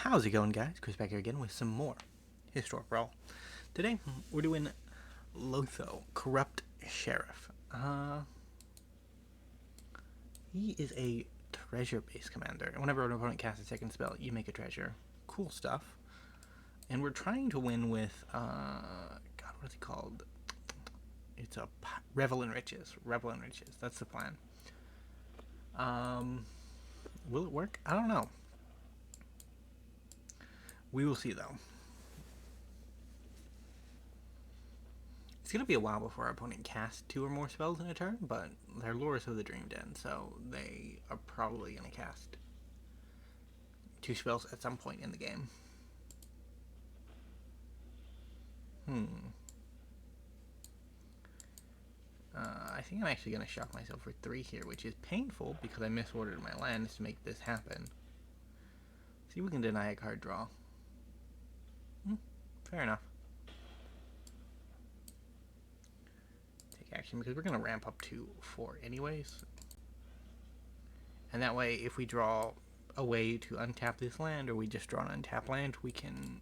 How's it going, guys? Chris back here again with some more Historic Brawl. Today, we're doing Lotho, Corrupt Sheriff. He is a treasure-based commander. Whenever an opponent casts a second spell, you make a treasure. Cool stuff. And we're trying to win with, God, what is he called? It's a Revel and Riches. Revel and Riches. That's the plan. Will it work? I don't know. We will see, though. It's going to be a while before our opponent casts 2 or more spells in a turn, but they're Lures of the Dream Den, so they are probably going to cast 2 spells at some point in the game. I think I'm actually going to shock myself for 3 here, which is painful because I misordered my lands to make this happen. See if we can deny a card draw. Fair enough. Take action because we're going to ramp up to 4 anyways. And that way, if we draw a way to untap this land, or we just draw an untapped land, we can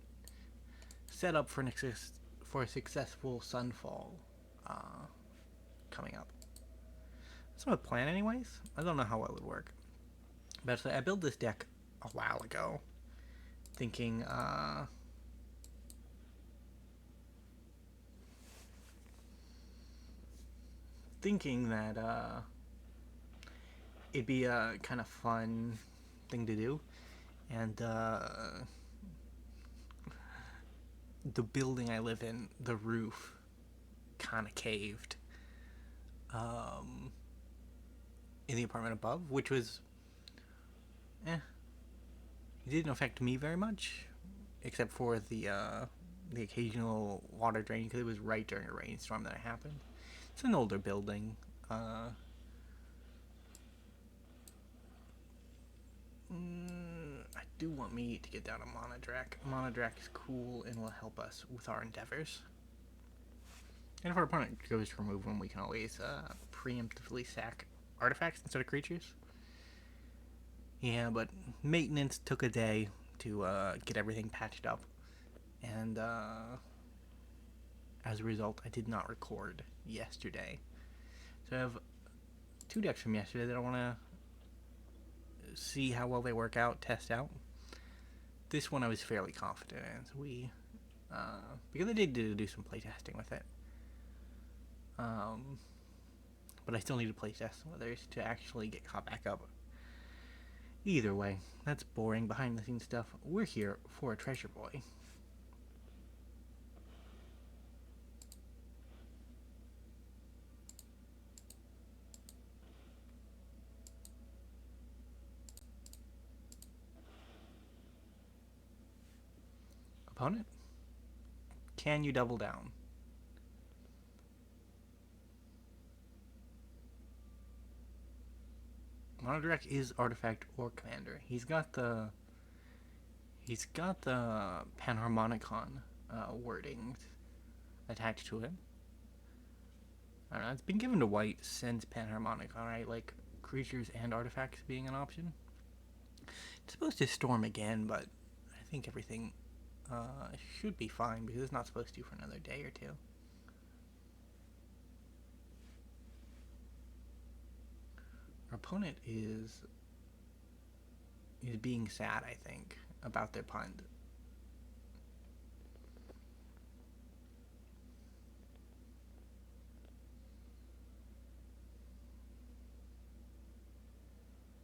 set up for a successful Sunfall coming up. That's my plan anyways. I don't know how well it would work. But I built this deck a while ago, thinking that it'd be a kind of fun thing to do, and the building I live in, the roof kind of caved in the apartment above, which was it didn't affect me very much, except for the occasional water drain, because it was right during a rainstorm that it happened. It's an older building. I do want me to get down a Monodrak. Monodrak is cool and will help us with our endeavors. And if our opponent goes to remove one, we can always preemptively sack artifacts instead of creatures. Yeah, but maintenance took a day to get everything patched up. And as a result, I did not record yesterday. So I have 2 decks from yesterday that I want to see how well they work out, test out. This one I was fairly confident in, so because I did do some playtesting with it. But I still need to playtest some others to actually get caught back up. Either way, that's boring behind the scenes stuff. We're here for a treasure boy. Opponent, can you double down? Monodrak is artifact or commander. He's got the Panharmonicon wordings attached to it. I don't know, it's been given to white since Panharmonicon, right? Like creatures and artifacts being an option. It's supposed to storm again, but I think everything should be fine because it's not supposed to for another day or 2. Our opponent is being sad, I think, about their punt.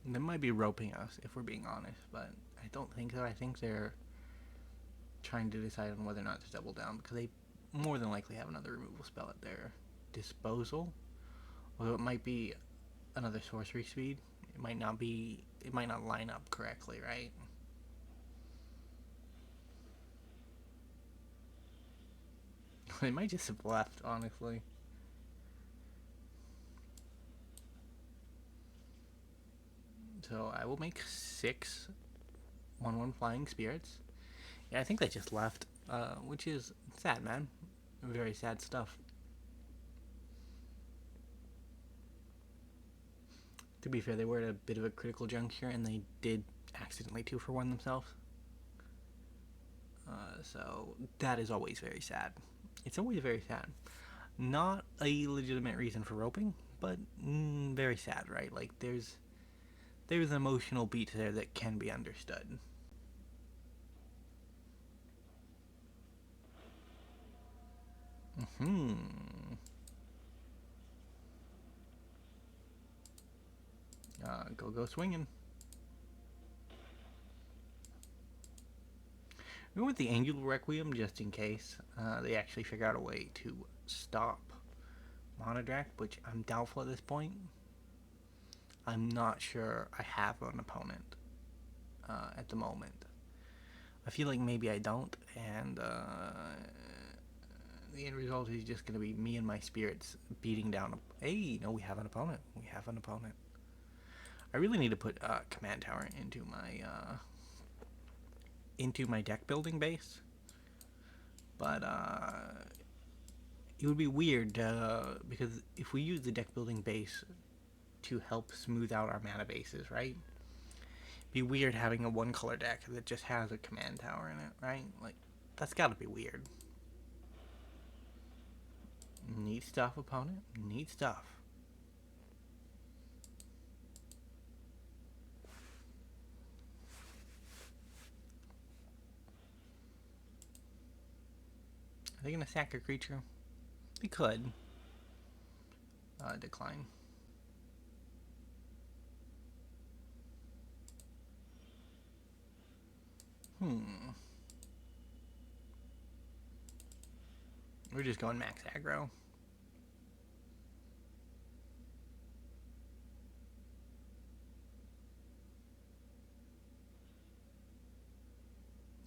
They might be roping us, if we're being honest, but I don't think so. I think they're trying to decide on whether or not to double down, because they more than likely have another removal spell at their disposal. Although it might be another sorcery speed. It might not line up correctly, right? They might just have left, honestly. So I will make 6 1/1 flying spirits. Yeah, I think they just left, which is sad, man. Very sad stuff. To be fair, they were at a bit of a critical juncture, and they did accidentally 2-for-1 themselves. So that is always very sad. It's always very sad. Not a legitimate reason for roping, but very sad, right? Like there's an emotional beat there that can be understood. Hmm. Go swinging. We went with the Angel Requiem just in case they actually figure out a way to stop Monodrac, which I'm doubtful at this point. I'm not sure I have an opponent at the moment. I feel like maybe I don't, and the end result is just going to be me and my spirits beating down. Hey, no, we have an opponent. We have an opponent. I really need to put Command Tower into my deck building base, but it would be weird because if we use the deck building base to help smooth out our mana bases, right? It'd be weird having a one color deck that just has a Command Tower in it, right? Like that's got to be weird. Neat stuff, opponent. Neat stuff. Are they gonna sack a creature? They could. Decline. We're just going max aggro.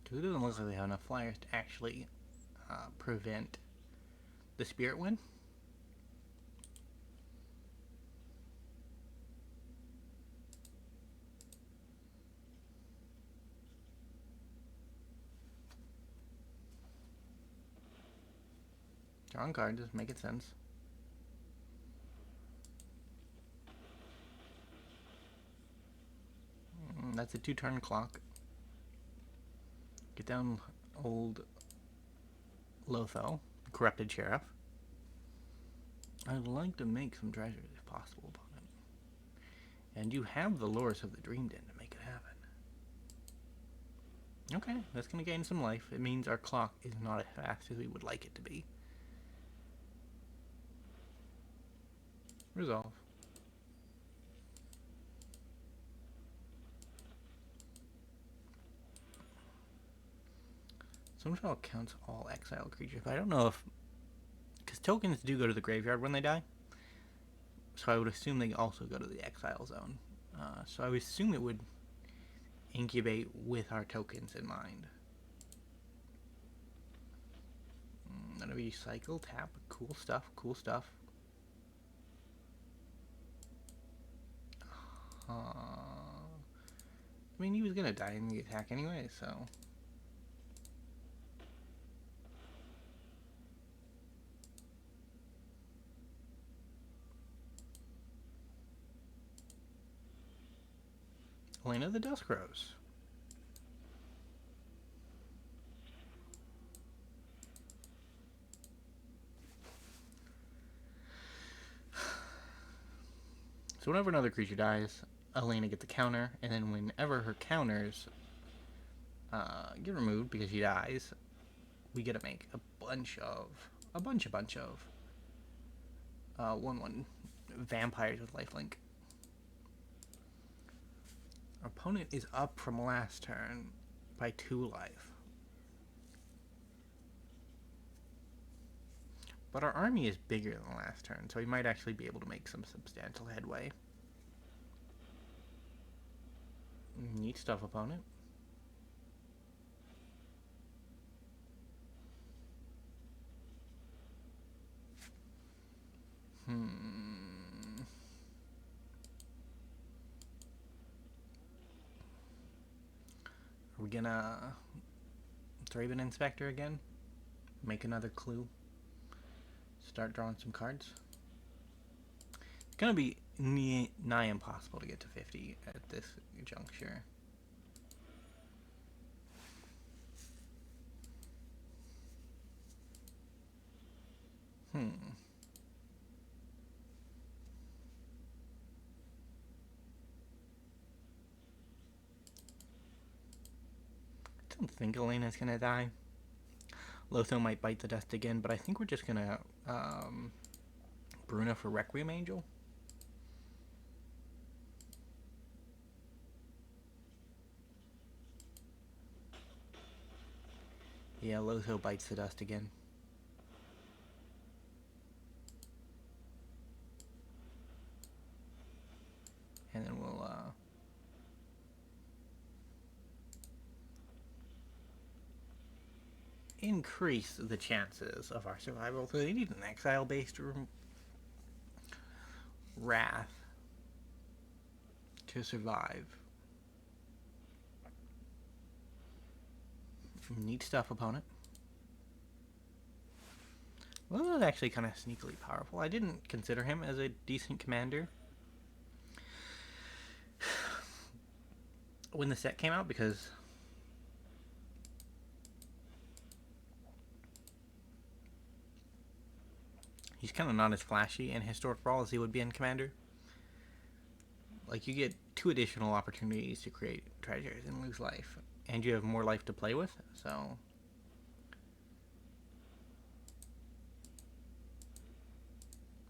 Because it doesn't look like they have enough flyers to actually prevent the Spirit Wind. Drawing card doesn't make sense. That's a 2-turn clock. Get down old Lotho, corrupted Sheriff. I'd like to make some treasures if possible, opponent. And you have the Lures of the Dream Den to make it happen. Okay, that's going to gain some life. It means our clock is not as fast as we would like it to be. Resolve. Sunfall counts all exiled creatures, but I don't know if... Because tokens do go to the graveyard when they die. So I would assume they also go to the exile zone. So I would assume it would incubate with our tokens in mind. That'll be cycle, tap, cool stuff, cool stuff. I mean, he was gonna die in the attack anyway, so... Elena the Dusk Rose. So whenever another creature dies, Elena gets a counter, and then whenever her counters get removed because she dies, we get to make a bunch of 1/1 vampires with lifelink. Our opponent is up from last turn by 2 life. But our army is bigger than last turn, so we might actually be able to make some substantial headway. Neat stuff, opponent. Are we gonna Thraben Inspector again? Make another clue? Start drawing some cards? It's gonna be nigh impossible to get to 50 at this juncture. I don't think Elena's gonna die. Lotho might bite the dust again, but I think we're just gonna Bruna for Requiem Angel. Yeah, Lotho bites the dust again. And then we'll increase the chances of our survival. So they need an exile-based Wrath to survive. Neat stuff, opponent. Well, that was actually kind of sneakily powerful. I didn't consider him as a decent commander when the set came out because he's kind of not as flashy in Historic Brawl as he would be in Commander. Like, you get 2 additional opportunities to create treasures and lose life, and you have more life to play with, so...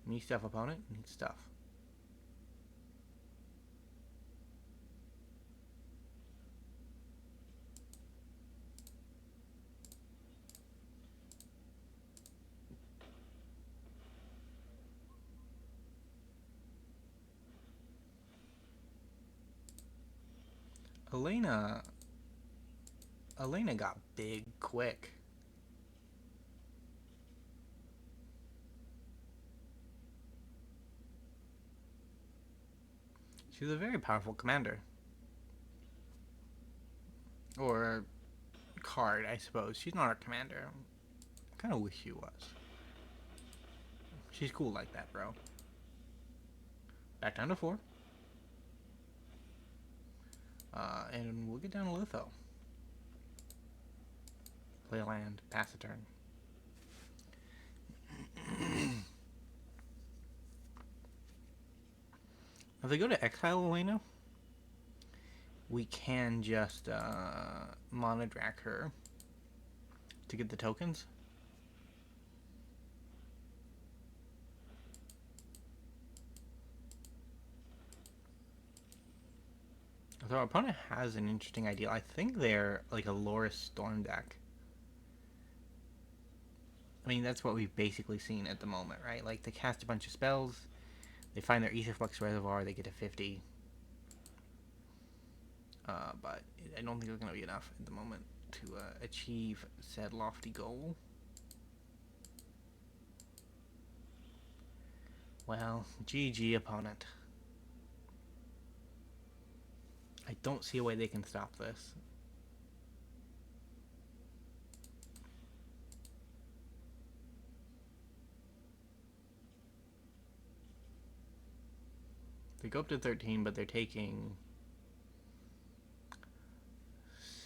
Neat stuff, opponent. Neat stuff. Elena got big quick. She's a very powerful commander. Or card, I suppose. She's not our commander. I kind of wish she was. She's cool like that, bro. Back down to 4. And we'll get down to Lotho. Play a land, pass a turn. If they go to exile Elena, we can just mana drag her to get the tokens. So our opponent has an interesting idea. I think they're like a Loris Storm deck. I mean, that's what we've basically seen at the moment, right? Like, they cast a bunch of spells, they find their Aetherflux Reservoir, they get to 50. But I don't think it's going to be enough at the moment to achieve said lofty goal. Well, GG, opponent. I don't see a way they can stop this. They go up to 13, but they're taking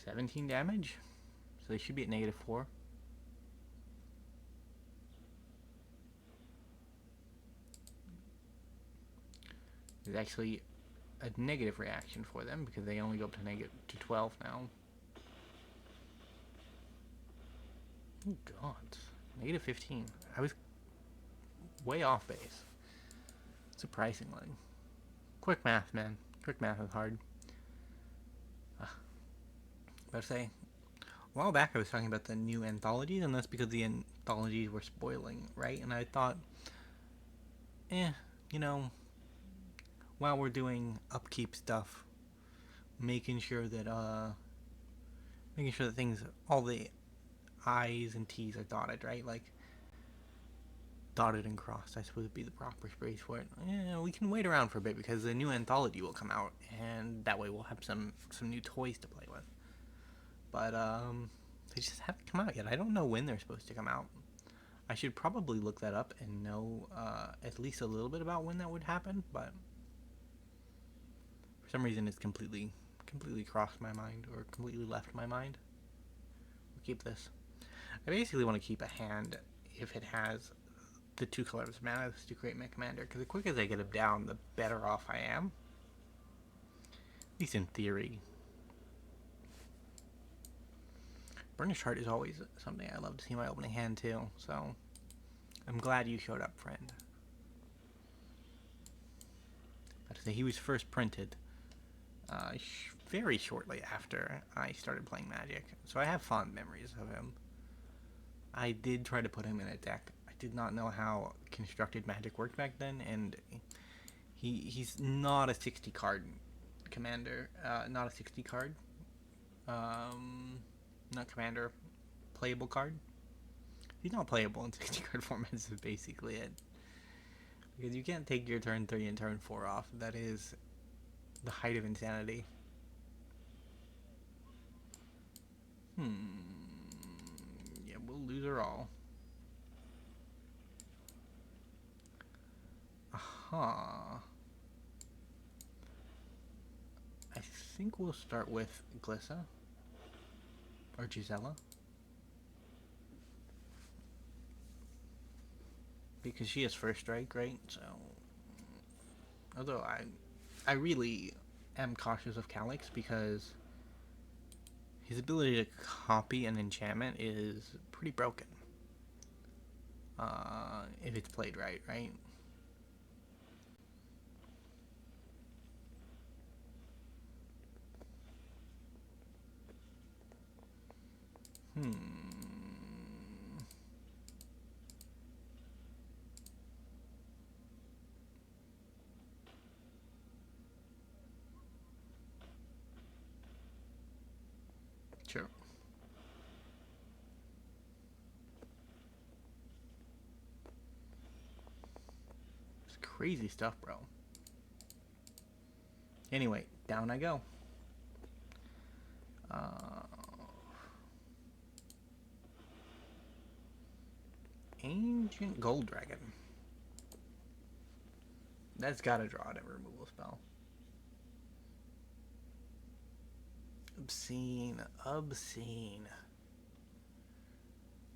17 damage. So they should be at -4. There's actually a negative reaction for them because they only go up to 12 now. Oh god. -15. I was way off base. Surprisingly. Quick math, man. Quick math is hard. But I say, a while back I was talking about the new anthologies, and that's because the anthologies were spoiling, right? And I thought, you know, while we're doing upkeep stuff, making sure that things, all the I's and T's are dotted, right? Like, dotted and crossed, I suppose would be the proper phrase for it. Yeah, we can wait around for a bit because the new anthology will come out, and that way we'll have some new toys to play with. But they just haven't come out yet. I don't know when they're supposed to come out. I should probably look that up and know at least a little bit about when that would happen, but for some reason it's completely crossed my mind, or completely left my mind. We'll keep this. I basically want to keep a hand if it has the 2 colors of mana to create my commander, because the quicker I get him down, the better off I am. At least in theory. Burnished Hart is always something I love to see in my opening hand too, so I'm glad you showed up, friend. But to say, he was first printed very shortly after I started playing Magic, so I have fond memories of him. I did try to put him in a deck. I did not know how constructed Magic worked back then, and he's not a 60 card commander, not a 60 card, not commander, playable card. He's not playable in 60 card formats is basically it. Because you can't take your turn 3 and turn 4 off. That is the height of insanity. Yeah, we'll lose her all. Aha. I think we'll start with Glissa. Or Gisela. Because she has first strike, right? So, although I really am cautious of Calyx because his ability to copy an enchantment is pretty broken. If it's played right? Sure. It's crazy stuff, bro. Anyway, down I go. Ancient Gold Dragon. That's gotta draw out a removal spell. Obscene.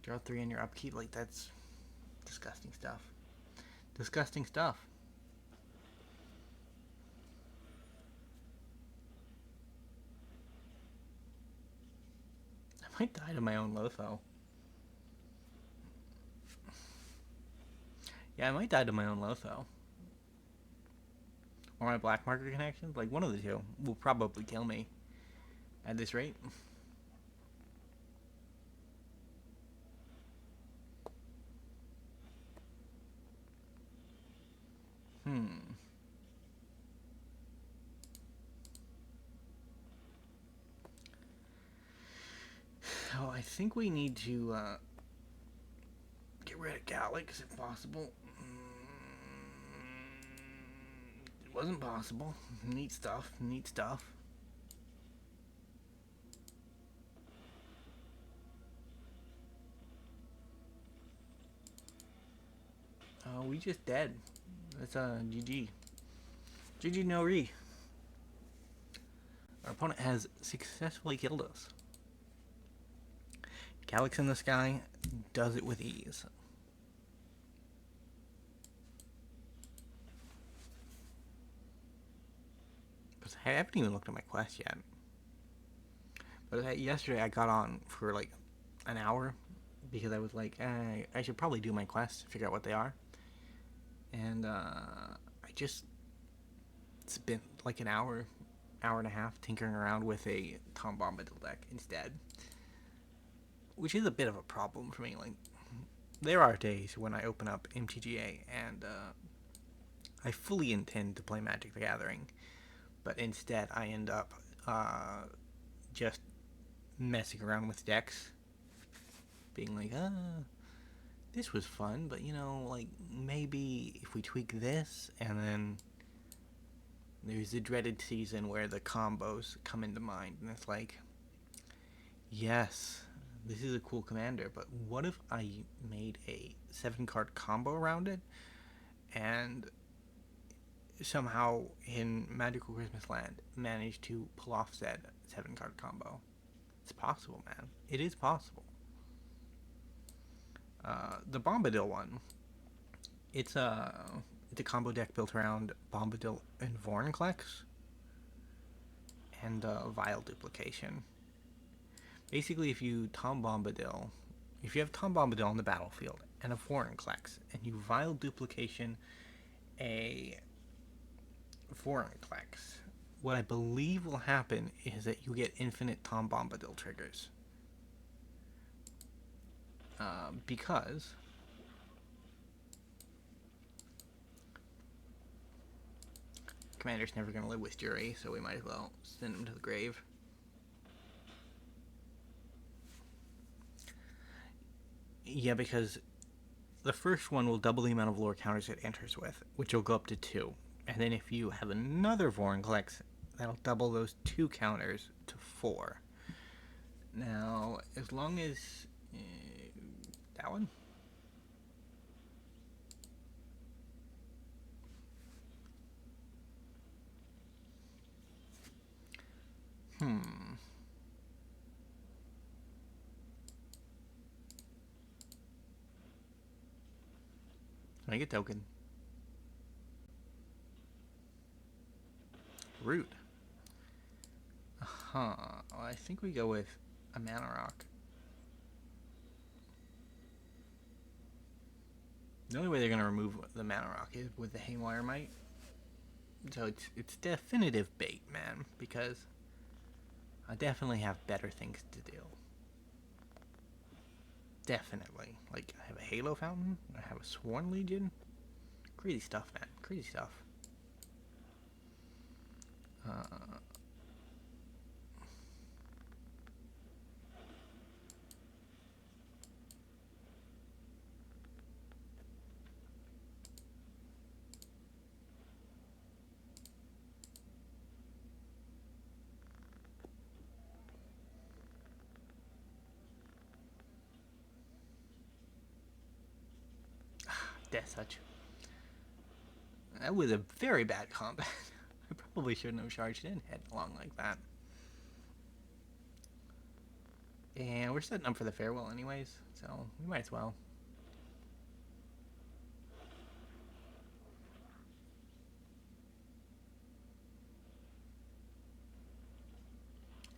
Draw 3 in your upkeep, like that's disgusting stuff. I might die to my own Lotho. Yeah, I might die to my own Lotho. Or my Black Marker connections. Like, one of the two will probably kill me at this rate. Oh, I think we need to get rid of Calyx if possible. It wasn't possible. Neat stuff. Oh, we just dead. That's GG. GG no re. Our opponent has successfully killed us. Calyx in the Sky does it with ease. I haven't even looked at my quest yet. But yesterday I got on for like an hour because I was like, I should probably do my quests, figure out what they are. And I just spent like an hour and a half tinkering around with a Tom Bombadil deck instead. Which is a bit of a problem for me. Like, there are days when I open up MTGA and I fully intend to play Magic the Gathering, but instead I end up just messing around with decks, being like, this was fun, but you know, like, maybe if we tweak this, and then there's the dreaded season where the combos come into mind, and it's like, yes, this is a cool commander, but what if I made a 7-card combo around it, and somehow in Magical Christmas Land managed to pull off said 7-card combo? It's possible, man. It is possible. The Bombadil one It's a combo deck built around Bombadil and Vorinclex and Vile Duplication. Basically, if you have Tom Bombadil on the battlefield and a Vorinclex, and you Vile Duplication a Vorinclex, what I believe will happen is that you get infinite Tom Bombadil triggers. Because Commander's never going to live with Jury, so we might as well send him to the grave. Yeah, because the first one will double the amount of lore counters it enters with, which will go up to 2. And then if you have another Vorinclex, that'll double those 2 counters to 4. Now, as long as... that one? Make a token. Root. Well, I think we go with a Mana Rock. The only way they're going to remove the Mana Rock is with the Haywire Might. So it's definitive bait, man, because I definitely have better things to do. Definitely. Like, I have a Halo Fountain, I have a Sworn Legion. Crazy stuff, man. Crazy stuff. Death Touch. That was a very bad combat. I probably shouldn't have charged in headlong like that. And we're setting up for the farewell anyways, so we might as well.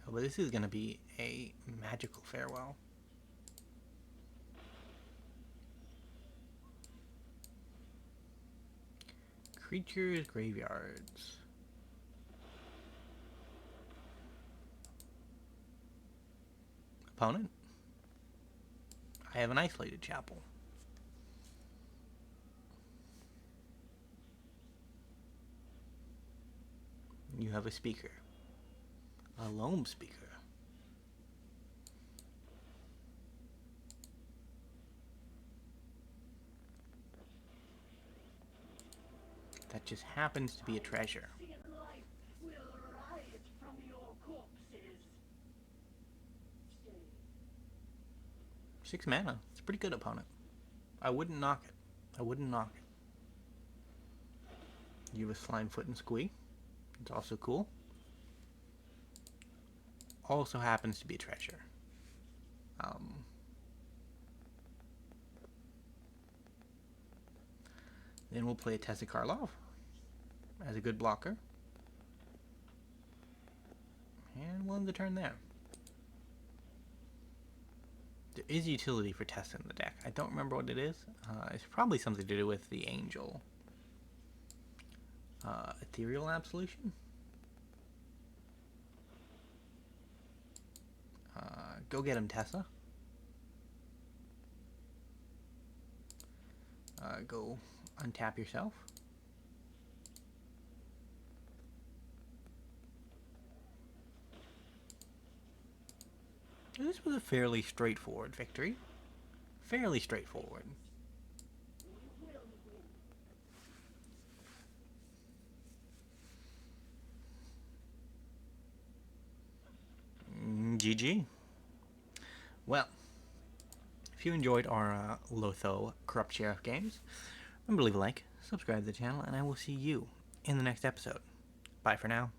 Oh, but this is going to be a magical farewell. Creatures, graveyards. Opponent? I have an isolated chapel. You have a speaker. A loam speaker. That just happens to be a treasure. 6 mana. It's a pretty good opponent. I wouldn't knock it. I wouldn't knock it. You have a Slimefoot and Squee. It's also cool. Also happens to be a treasure. Then we'll play a Tessa Karlov as a good blocker. And we'll end the turn there. There is utility for Tessa in the deck. I don't remember what it is. It's probably something to do with the Angel. Ethereal Absolution? Go get him, Tessa. Go untap yourself. This was a fairly straightforward victory. Fairly straightforward. GG. Well, if you enjoyed our Lotho Corrupt Sheriff games, remember to leave a like, subscribe to the channel, and I will see you in the next episode. Bye for now.